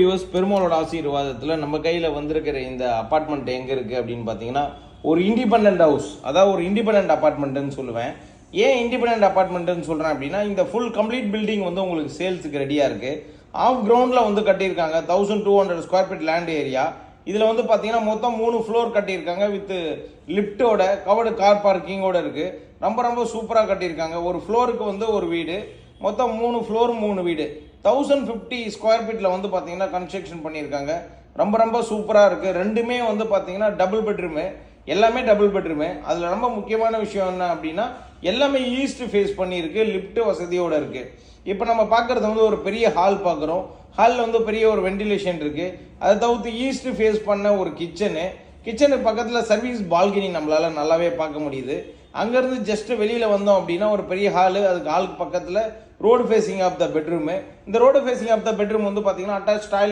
US பெருமாளோட ஆசீர்வாதத்தில் நம்ம கையில் வந்திருக்கிற இந்த அப்பார்ட்மெண்ட் எங்கே இருக்குது அப்படின்னு பார்த்தீங்கன்னா ஒரு இண்டிபெண்ட் ஹவுஸ், அதாவது ஒரு இண்டிபெண்ட் அப்பார்ட்மெண்ட்டுன்னு சொல்லுவேன். ஏன் இண்டிபெண்ட் அப்பார்ட்மெண்ட்டுன்னு சொல்கிறேன் அப்படின்னா இந்த ஃபுல் கம்ப்ளீட் பில்டிங் வந்து உங்களுக்கு சேல்ஸுக்கு ரெடியாக இருக்குது. ஆஃப் கிரவுண்டில் வந்து கட்டியிருக்காங்க. 1200 ஸ்கொயர் ஃபீட் லேண்ட் ஏரியா. இதில் வந்து பார்த்தீங்கன்னா மொத்தம் 3 ஃப்ளோர் கட்டியிருக்காங்க. வித் லிஃப்டோட கவர்டு கார் பார்க்கிங்கோட இருக்குது. ரொம்ப ரொம்ப சூப்பராக கட்டியிருக்காங்க. ஒரு ஃப்ளோருக்கு வந்து ஒரு வீடு, மொத்தம் 3 ஃப்ளோர் 3 வீடு. 1050 ஸ்கொயர் ஃபீட்டில் வந்து பார்த்தீங்கன்னா கன்ஸ்ட்ரக்ஷன் பண்ணியிருக்காங்க. ரொம்ப ரொம்ப சூப்பராக இருக்குது. ரெண்டுமே வந்து பார்த்தீங்கன்னா டபுள் பெட்ரூமு, எல்லாமே டபுள் பெட்ரூமு. அதில் ரொம்ப முக்கியமான விஷயம் என்ன அப்படின்னா எல்லாமே ஈஸ்ட் ஃபேஸ் பண்ணியிருக்கு, லிஃப்ட் வசதியோடு இருக்குது. இப்போ நம்ம பார்க்குறது வந்து ஒரு பெரிய ஹால் பார்க்குறோம். ஹாலில் வந்து பெரிய ஒரு வெண்டிலேஷன் இருக்குது. அதை தவிர்த்து ஈஸ்ட் ஃபேஸ் பண்ண ஒரு கிச்சனுக்கு பக்கத்தில் சர்வீஸ் பால்கனி நம்மளால் நல்லாவே பார்க்க முடியுது. அங்கேருந்து ஜஸ்ட் வெளியில் வந்தோம் அப்படின்னா ஒரு பெரிய ஹாலு, அதுக்கு ஹாலுக்கு பக்கத்தில் road facing of the bedroom. இந்த road facing of the bedroom வந்து பார்த்தீங்கன்னா அட்டாச் டாய்லெட்